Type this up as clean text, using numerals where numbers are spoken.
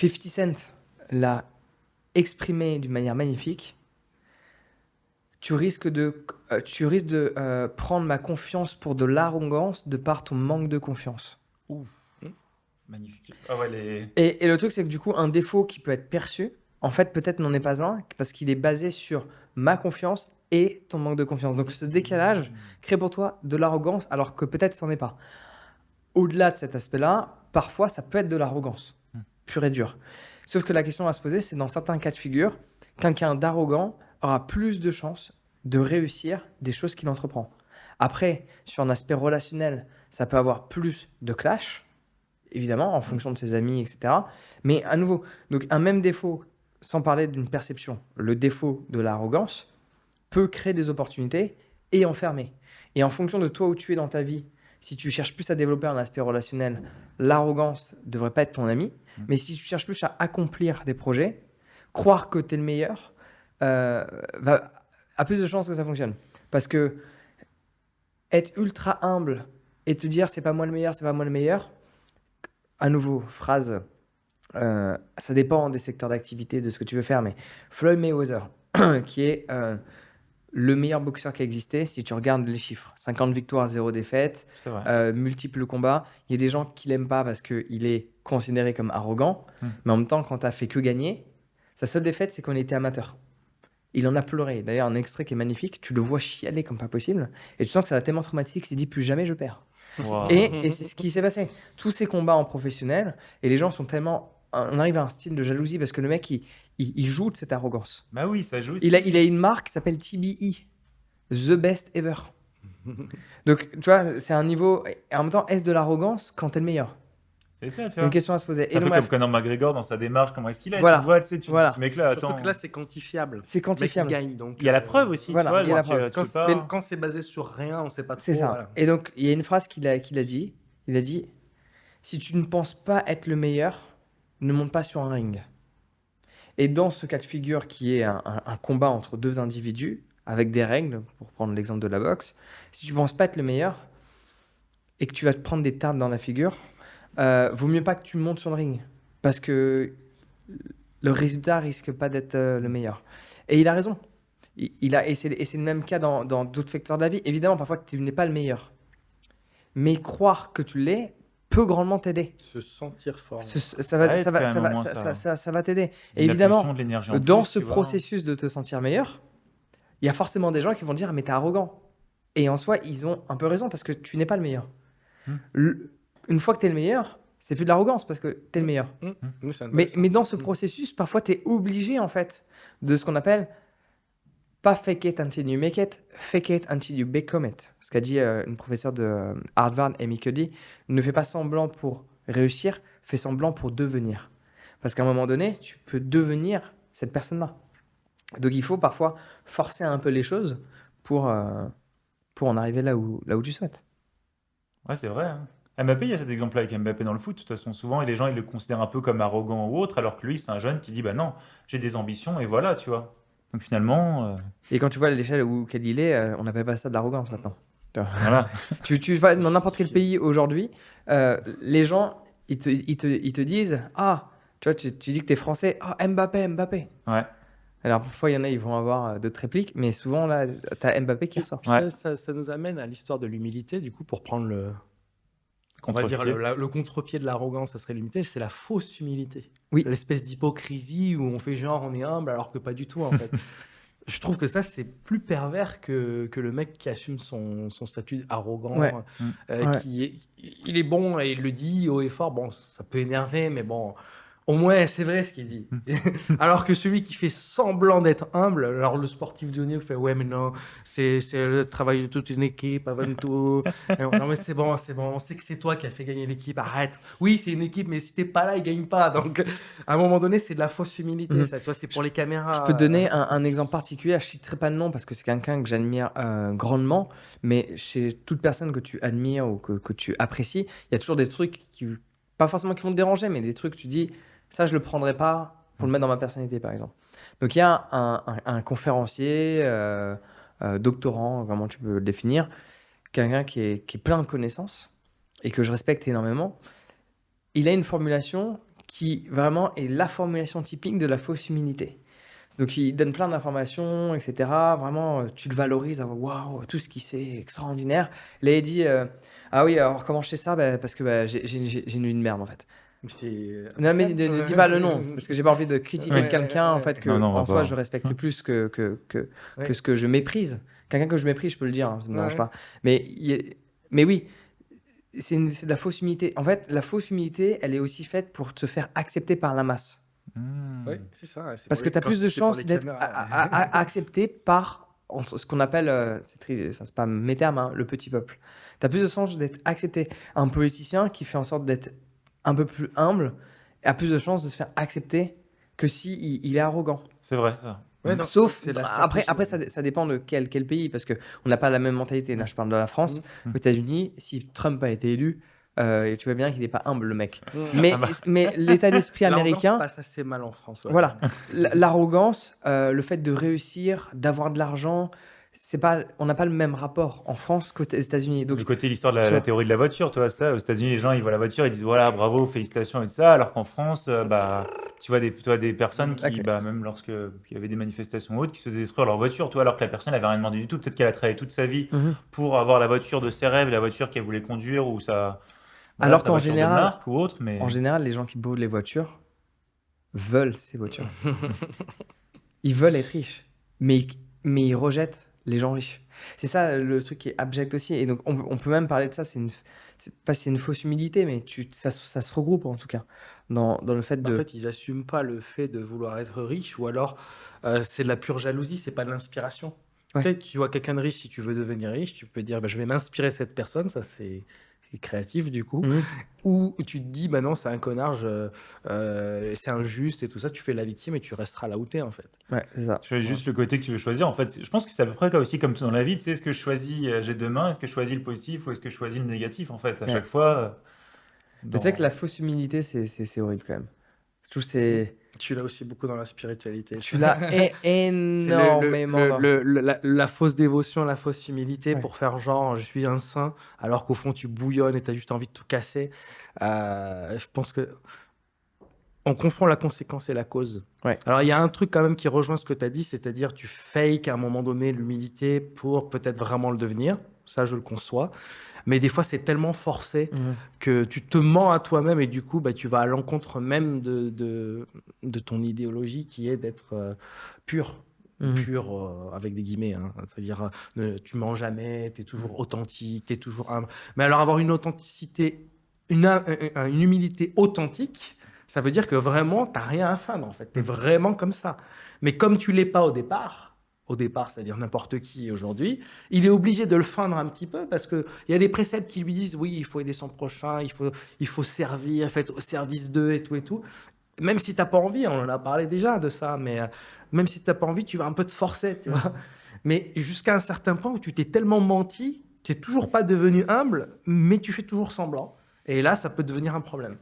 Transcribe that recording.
50 Cent l'a exprimé d'une manière magnifique. Tu risques de prendre ma confiance pour de l'arrogance de par ton manque de confiance. Ouf, magnifique. Ah ouais, Et le truc, c'est que du coup, un défaut qui peut être perçu, en fait, peut-être n'en est pas un, parce qu'il est basé sur ma confiance et ton manque de confiance. Donc, ce décalage crée pour toi de l'arrogance, alors que peut-être ce n'en est pas. Au-delà de cet aspect-là, parfois, ça peut être de l'arrogance, pure et dure. Sauf que la question à se poser, c'est dans certains cas de figure, quelqu'un d'arrogant aura plus de chances de réussir des choses qu'il entreprend. Après, sur un aspect relationnel, ça peut avoir plus de clash, évidemment, en fonction de ses amis, etc. Mais à nouveau, donc un même défaut, sans parler d'une perception, le défaut de l'arrogance peut créer des opportunités et enfermer. Et en fonction de toi où tu es dans ta vie, si tu cherches plus à développer un aspect relationnel, l'arrogance ne devrait pas être ton ami. Mais si tu cherches plus à accomplir des projets, croire que tu es le meilleur, a plus de chances que ça fonctionne. Parce que être ultra humble et te dire c'est pas moi le meilleur, c'est pas moi le meilleur, à nouveau, phrase, ça dépend des secteurs d'activité, de ce que tu veux faire, mais Floyd Mayweather, qui est le meilleur boxeur qui a existé, si tu regardes les chiffres, 50 victoires, 0 défaite, c'est vrai. multiples combats, il y a des gens qui l'aiment pas parce qu'il est considéré comme arrogant, mais en même temps, quand tu as fait que gagner, sa seule défaite, c'est qu'on était amateur. Il en a pleuré. D'ailleurs, un extrait qui est magnifique, tu le vois chialer comme pas possible, et tu sens que ça va tellement traumatique qu'il s'est dit plus jamais je perds. Waouh. Et c'est ce qui s'est passé. Tous ces combats en professionnel, et les gens sont tellement. On arrive à un style de jalousie parce que le mec, il joue de cette arrogance. Bah oui, ça joue. Il a une marque qui s'appelle TBE, The Best Ever. Donc, tu vois, c'est un niveau. Et en même temps, est-ce de l'arrogance quand t'es le meilleur? C'est ça, tu C'est une vois. question à se poser. C'est un peu comme Conor McGregor dans sa démarche, comment est-ce qu'il est, Voilà. tu le vois, tu sais, tu Voilà. dis, ce mec-là, Surtout attends. que là, c'est quantifiable. C'est Le mec, il quantifiable. gagne. Donc, Il y a la preuve aussi, voilà, tu vois. il y a la donc, preuve. tu peux Quand, pas... quand c'est basé sur rien, on sait pas trop. C'est ça. Voilà. Et donc, il y a une phrase qu'il a dit. Il a dit si tu ne penses pas être le meilleur, ne monte pas sur un ring. Et dans ce cas de figure qui est un combat entre deux individus, avec des règles, pour prendre l'exemple de la boxe, si tu ne penses pas être le meilleur et que tu vas te prendre des tartes dans la figure, vaut mieux pas que tu montes sur le ring. Parce que le résultat risque pas d'être le meilleur. Et il a raison. Et c'est le même cas dans d'autres facteurs de la vie. Évidemment, parfois, tu n'es pas le meilleur. Mais croire que tu l'es peut grandement t'aider. Se sentir fort. Ça va t'aider. Et évidemment, de l'énergie en dans plus, ce tu vois. processus de te sentir meilleur, il y a forcément des gens qui vont dire mais t'es arrogant. Et en soi, ils ont un peu raison parce que tu n'es pas le meilleur. Une fois que t'es le meilleur, c'est plus de l'arrogance parce que t'es le meilleur. Mais dans ce processus, parfois t'es obligé en fait de ce qu'on appelle pas fake it until you make it, fake it until you become it. Ce qu'a dit une professeure de Harvard, Amy Cuddy, ne fais pas semblant pour réussir, fais semblant pour devenir. Parce qu'à un moment donné, tu peux devenir cette personne-là. Donc il faut parfois forcer un peu les choses pour en arriver là où tu souhaites. Ouais, c'est vrai. Hein. Mbappé, il y a cet exemple-là avec Mbappé dans le foot. De toute façon, souvent, les gens, ils le considèrent un peu comme arrogant ou autre, alors que lui, c'est un jeune qui dit, bah non, j'ai des ambitions et voilà, tu vois. Donc finalement, Et quand tu vois l'échelle auquel il est, on n'appelle pas ça de l'arrogance maintenant. voilà. Tu vas dans n'importe quel pays aujourd'hui, les gens, ils te disent ah, tu vois, tu dis que tu es français, ah, Mbappé. Ouais. Alors parfois, il y en a, ils vont avoir d'autres répliques, mais souvent, là, tu as Mbappé qui ressort. Puis Ouais. ça nous amène à l'histoire de l'humilité, du coup, pour prendre on va Contre-pied. dire le contre-pied de l'arrogance, ça serait l'humilité, c'est la fausse humilité. Oui. L'espèce d'hypocrisie où on fait genre on est humble alors que pas du tout en fait. Je trouve que ça c'est plus pervers que le mec qui assume son statut arrogant, Ouais. il est bon et il le dit haut et fort. Bon, ça peut énerver, mais bon, au moins c'est vrai ce qu'il dit. Alors que celui qui fait semblant d'être humble, alors le sportif de haut niveau fait ouais mais non, c'est le travail de toute une équipe avant tout. Non mais c'est bon, on sait que c'est toi qui as fait gagner l'équipe, arrête. Oui c'est une équipe mais si t'es pas là ils gagnent pas. Donc à un moment donné c'est de la fausse humilité, ça, tu vois, c'est pour les caméras. Je peux te donner un exemple particulier, je ne citerai pas le nom parce que c'est quelqu'un que j'admire grandement, mais chez toute personne que tu admires ou que tu apprécies, il y a toujours des trucs qui, pas forcément qui vont te déranger, mais des trucs que tu dis, ça je le prendrais pas pour le mettre dans ma personnalité par exemple. Donc il y a un conférencier, doctorant, comment tu peux le définir, quelqu'un qui est plein de connaissances et que je respecte énormément. Il a une formulation qui vraiment est la formulation typique de la fausse humilité. Donc, il donne plein d'informations, etc. Vraiment, tu le valorises. Waouh, tout ce qu'il sait est extraordinaire. Là, il dit ah oui, alors comment je sais ça? Parce que j'ai une vie de merde, en fait. Non, mais ne dis pas le nom, parce que j'ai pas envie de critiquer quelqu'un, en fait, que Non, on va en soi, pas. je respecte plus que Ouais. ce que je méprise. Quelqu'un que je méprise, je peux le dire, hein, ça me dérange Ouais. pas. Mais oui, c'est de la fausse humilité. En fait, la fausse humilité, elle est aussi faite pour te faire accepter par la masse. Oui, c'est ça. C'est Parce pour que les- tu as quand plus de c'est pour chances les d'être caméras. accepté par ce qu'on appelle, enfin, c'est pas mes termes, hein, le petit peuple. Tu as plus de chances d'être accepté. Un politicien qui fait en sorte d'être un peu plus humble a plus de chances de se faire accepter que si il est arrogant. C'est vrai, ça. Ouais, non, Sauf, c'est de la après, stratégie, ouais. ça dépend de quel pays, parce qu'on n'a pas la même mentalité. Là, je parle de la France. Mm. Aux États-Unis, si Trump a été élu, tu vois bien qu'il n'est pas humble, le mec. Mm. Mais, Ah bah. mais l'état d'esprit L'arrogance américain, passe assez mal en France. Ouais. voilà, l'arrogance, le fait de réussir, d'avoir de l'argent, on n'a pas le même rapport en France qu'aux États-Unis. Donc, Le côté, l'histoire de tu la vois. théorie de la voiture, toi, ça, aux États-Unis, les gens, ils voient la voiture, ils disent voilà, bravo, félicitations et tout ça, alors qu'en France, bah, tu vois des personnes qui, Ok. bah, même lorsqu'il y avait des manifestations ou autres, qui se faisaient détruire leur voiture, toi, alors que la personne n'avait rien demandé du tout. Peut-être qu'elle a travaillé toute sa vie Mhm. pour avoir la voiture de ses rêves, la voiture qu'elle voulait conduire, ou sa, voilà, Alors sa qu'en voiture de général, marque ou autre, mais les gens qui brûlent les voitures veulent ces voitures. Ils veulent être riches, mais ils rejettent les gens riches. C'est ça le truc qui est abject aussi. Et donc, on peut même parler de ça. C'est pas si c'est une fausse humilité, mais ça se regroupe en tout cas dans le fait En de. fait, ils n'assument pas le fait de vouloir être riche, ou alors c'est de la pure jalousie, c'est pas de l'inspiration. Ouais. Tu sais, tu vois quelqu'un de riche, si tu veux devenir riche, tu peux dire bah, je vais m'inspirer de cette personne, ça c'est créatif du coup. Mhm. Ou tu te dis bah non, c'est un connard, c'est injuste et tout ça, tu fais la victime et tu resteras là où t'es en fait. Ouais, c'est ça. tu fais juste le côté que tu veux choisir. En fait, je pense que c'est à peu près aussi comme tout dans la vie, tu sais, est-ce que je choisis j'ai deux mains, est-ce que je choisis le positif ou est-ce que je choisis le négatif, en fait, à Ouais. chaque fois. Mais c'est vrai que Dans... la fausse humilité, c'est horrible quand même. Je trouve que c'est. Tu l'as aussi beaucoup dans la spiritualité. Tu l'as C'est énormément. la fausse dévotion, la fausse humilité Ouais. pour faire genre je suis un saint, alors qu'au fond tu bouillonnes et tu as juste envie de tout casser. Je pense que on confond la conséquence et la cause. Ouais. Alors il y a un truc quand même qui rejoint ce que tu as dit, c'est-à-dire tu fakes à un moment donné l'humilité pour peut-être vraiment le devenir. Ça, je le conçois. Mais des fois, c'est tellement forcé Mhm. que tu te mens à toi-même et du coup, bah, tu vas à l'encontre même de ton idéologie qui est d'être pur. Mhm. Pur avec des guillemets, hein. C'est-à-dire tu mens jamais, tu es toujours authentique, tu es toujours humble. Mais alors avoir une authenticité, une humilité authentique, ça veut dire que vraiment, tu n'as rien à feindre en fait. Tu es vraiment comme ça. Mais comme tu l'es pas au départ, c'est-à-dire n'importe qui aujourd'hui, il est obligé de le feindre un petit peu parce qu'il y a des préceptes qui lui disent oui, il faut aider son prochain, il faut servir, en fait, au service d'eux et tout et tout. Même si tu n'as pas envie, on en a parlé déjà de ça, mais même si tu n'as pas envie, tu vas un peu te forcer, tu vois. Mais jusqu'à un certain point où tu t'es tellement menti, tu n'es toujours pas devenu humble, mais tu fais toujours semblant. Et là, ça peut devenir un problème.